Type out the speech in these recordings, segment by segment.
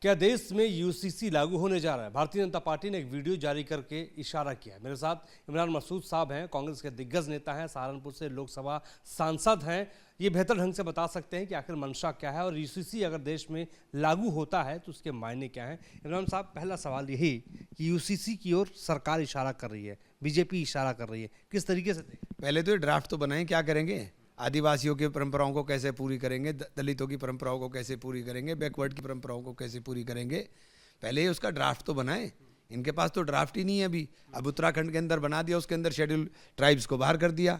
क्या देश में यूसीसी लागू होने जा रहा है? भारतीय जनता पार्टी ने एक वीडियो जारी करके इशारा किया है। मेरे साथ इमरान मसूद साहब हैं, कांग्रेस के दिग्गज नेता हैं, सहारनपुर से लोकसभा सांसद हैं। ये बेहतर ढंग से बता सकते हैं कि आखिर मंशा क्या है और यूसीसी अगर देश में लागू होता है तो उसके मायने क्या हैं। इमरान साहब, पहला सवाल यही कि यूसीसी की ओर सरकार इशारा कर रही है, बीजेपी इशारा कर रही है, किस तरीके से देखें? पहले तो ये ड्राफ्ट तो बनाएं, क्या करेंगे? आदिवासियों की परंपराओं को कैसे पूरी करेंगे, दलितों की परंपराओं को कैसे पूरी करेंगे, बैकवर्ड की परंपराओं को कैसे पूरी करेंगे, पहले ही उसका ड्राफ्ट तो बनाएं। इनके पास तो ड्राफ्ट ही नहीं है अभी। अब उत्तराखंड के अंदर बना दिया, उसके अंदर शेड्यूल ट्राइब्स को बाहर कर दिया।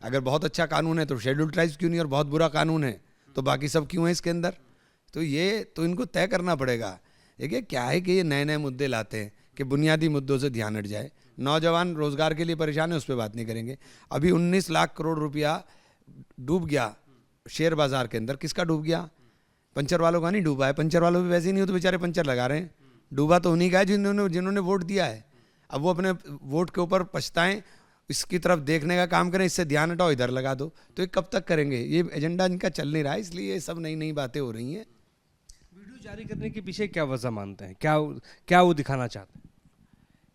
अगर बहुत अच्छा कानून है तो शेड्यूल ट्राइब्स क्यों नहीं, और बहुत बुरा कानून है तो बाकी सब क्यों है इसके अंदर? तो ये तो इनको तय करना पड़ेगा। देखिए क्या है कि ये नए नए मुद्दे लाते हैं कि बुनियादी मुद्दों से ध्यान हट जाए। नौजवान रोजगार के लिए परेशान है, उस पर बात नहीं करेंगे। अभी 19 लाख करोड़ रुपया डूब गया शेयर बाजार के अंदर। किसका डूब गया? पंचर वालों का नहीं डूबा है। पंचर वालों भी वैसे ही नहीं हो तो बेचारे पंचर लगा रहे हैं। डूबा तो उन्हीं का है जिन्होंने वोट दिया है। अब वो अपने वोट के ऊपर पछताएं, इसकी तरफ देखने का काम करें, इससे ध्यान हटाओ इधर लगा दो। तो ये कब तक करेंगे? ये एजेंडा इनका चल नहीं रहा है, इसलिए ये सब नई नई बातें हो रही हैं। वीडियो जारी करने के पीछे क्या वजह मानते हैं? क्या वो दिखाना चाहते हैं?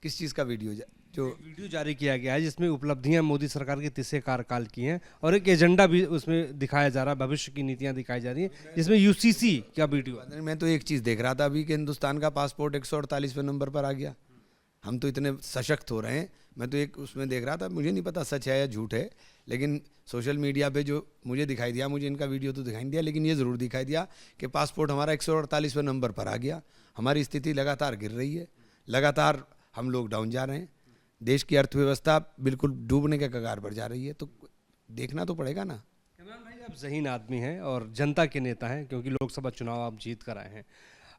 किस चीज़ का वीडियो? जो वीडियो जारी किया गया है जिसमें उपलब्धियां मोदी सरकार के तीसरे कार्यकाल की हैं और एक एजेंडा भी उसमें दिखाया जा रहा है, भविष्य की नीतियां दिखाई जा रही हैं, जिसमें यूसीसी का वीडियो है। मैं तो एक चीज़ देख रहा था अभी कि हिंदुस्तान का पासपोर्ट 148वें नंबर पर आ गया। हम तो इतने सशक्त हो रहे हैं। मैं तो एक उसमें देख रहा था, मुझे नहीं पता सच है या झूठ है, लेकिन सोशल मीडिया पे जो मुझे दिखाई दिया, मुझे इनका वीडियो तो दिखाई नहीं दिया, लेकिन ये ज़रूर दिखाई दिया कि पासपोर्ट हमारा 148वें नंबर पर आ गया। हमारी स्थिति लगातार गिर रही है, लगातार हम लोग डाउन जा रहे हैं। देश की अर्थव्यवस्था बिल्कुल डूबने के कगार पर जा रही है। तो देखना तो पड़ेगा ना। इमरान भाई, आप ज़हीन आदमी हैं और जनता के नेता हैं, क्योंकि लोकसभा चुनाव आप जीत कर आए हैं।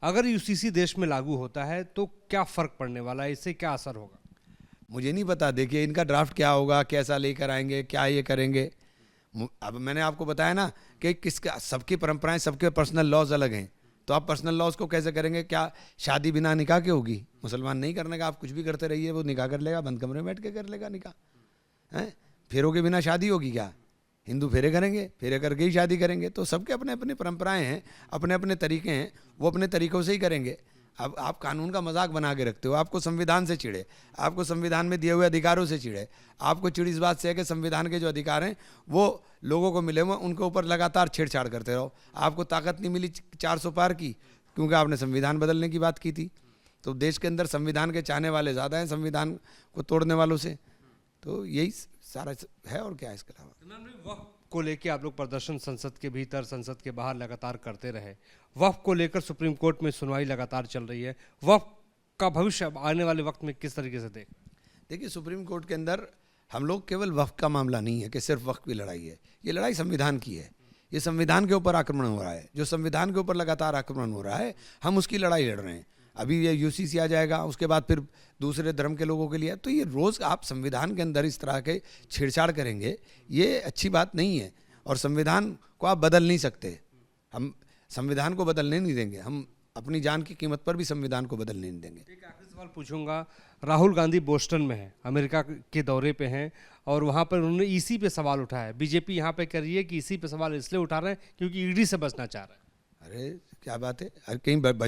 अगर यूसीसी देश में लागू होता है तो क्या फ़र्क पड़ने वाला है? इससे क्या असर होगा? मुझे नहीं पता। देखिए इनका ड्राफ्ट क्या होगा, कैसा लेकर आएंगे, क्या ये करेंगे। अब मैंने आपको बताया ना कि किसका, सबकी परंपराएं, सबके पर्सनल लॉज अलग हैं। तो आप पर्सनल लॉज को कैसे करेंगे? क्या शादी बिना निकाह के होगी? मुसलमान नहीं करने का, आप कुछ भी करते रहिए, वो निकाह कर लेगा, बंद कमरे में बैठ के कर लेगा निकाह। हैं? फेरों के बिना शादी होगी क्या? हिंदू फेरे करेंगे, फेरे करके ही शादी करेंगे। तो सबके अपने अपने परंपराएं हैं, अपने अपने तरीके हैं, वो अपने तरीक़ों से ही करेंगे। अब आप कानून का मजाक बना के रखते हो। आपको संविधान से चिढ़े, आपको संविधान में दिए हुए अधिकारों से चिढ़े, आपको चिड़ इस बात से है कि संविधान के जो अधिकार हैं वो लोगों को मिले हुए, उनके ऊपर लगातार छेड़छाड़ करते रहो। आपको ताकत नहीं मिली 400 पार की, क्योंकि आपने संविधान बदलने की बात की थी। तो देश के अंदर संविधान के चाहने वाले ज़्यादा हैं संविधान को तोड़ने वालों से। तो यही सारा है, और क्या है इसके अलावा। वक्फ को लेकर आप लोग प्रदर्शन संसद के भीतर, संसद के बाहर लगातार करते रहे। वक्फ को लेकर सुप्रीम कोर्ट में सुनवाई लगातार चल रही है। वक्फ का भविष्य आने वाले वक्त में किस तरीके से देखिए सुप्रीम कोर्ट के अंदर हम लोग, केवल वक्फ का मामला नहीं है कि सिर्फ वक्फ की लड़ाई है। ये लड़ाई संविधान की है। ये संविधान के ऊपर आक्रमण हो रहा है। जो संविधान के ऊपर लगातार आक्रमण हो रहा है, हम उसकी लड़ाई लड़ रहे हैं। अभी ये यूसीसी आ जाएगा, उसके बाद फिर दूसरे धर्म के लोगों के लिए। तो ये रोज़ आप संविधान के अंदर इस तरह के छेड़छाड़ करेंगे, ये अच्छी बात नहीं है। और संविधान को आप बदल नहीं सकते। हम संविधान को बदलने नहीं देंगे। हम अपनी जान की कीमत पर भी संविधान को बदलने नहीं देंगे। एक आखिरी सवाल पूछूंगा। राहुल गांधी बोस्टन में हैं, अमेरिका के दौरे पे हैं, और वहाँ पर उन्होंने ईसी पे सवाल उठाया है। बीजेपी यहाँ पे कर रही है कि ईसी पे सवाल इसलिए उठा रहे हैं क्योंकि ईडी से बचना चाह रहे हैं। अरे क्या बात है? अरे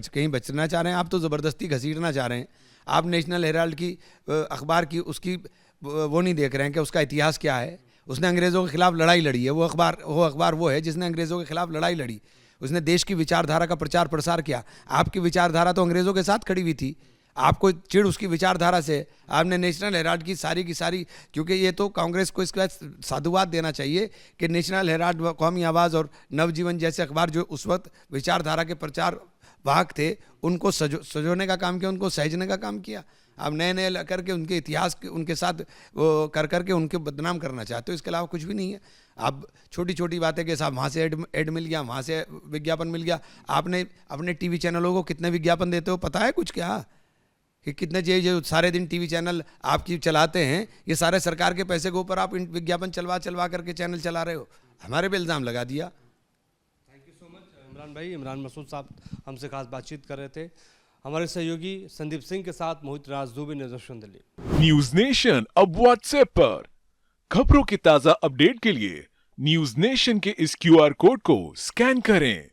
कहीं बचना चाह रहे हैं आप? तो ज़बरदस्ती घसीटना चाह रहे हैं। आप नेशनल हेराल्ड की अखबार की उसकी वो नहीं देख रहे हैं कि उसका इतिहास क्या है। उसने अंग्रेज़ों के खिलाफ लड़ाई लड़ी है। वो अखबार वो है जिसने अंग्रेज़ों के खिलाफ लड़ाई लड़ी। उसने देश की विचारधारा का प्रचार प्रसार किया। आपकी विचारधारा तो अंग्रेज़ों के साथ खड़ी हुई थी। आपको चिढ़ उसकी विचारधारा से। आपने नेशनल हेराल्ड की सारी, क्योंकि ये तो कांग्रेस को इसके बाद साधुवाद देना चाहिए कि नेशनल हेराल्ड, कौमी आवाज़ और नवजीवन जैसे अखबार जो उस वक्त विचारधारा के प्रचार वाहक थे, उनको सजोने का काम किया, उनको सहेजने का काम किया। आप नए नए करके उनके इतिहास उनके साथ वो करके उनके बदनाम करना चाहते हो। इसके अलावा कुछ भी नहीं है। आप छोटी छोटी बातें के साथ, वहाँ से एड मिल गया, वहाँ से विज्ञापन मिल गया। आपने अपने टीवी चैनलों को कितने विज्ञापन देते हो पता है कुछ? क्या कि कितने जो सारे दिन टीवी चैनल आपकी चलाते हैं, ये सारे सरकार के पैसे के ऊपर आप विज्ञापन चलवा करके चैनल चला रहे हो। हमारे पे इल्ज़ाम लगा दिया। Thank you so much Imran भाई। इमरान मसूद साहब हमसे खास बातचीत कर रहे थे। हमारे सहयोगी संदीप सिंह के साथ मोहित राज दुबे, दिल्ली। न्यूज नेशन अब व्हाट्सएप पर खबरों की ताजा अपडेट के लिए न्यूज नेशन के इस क्यूआर कोड को स्कैन करें।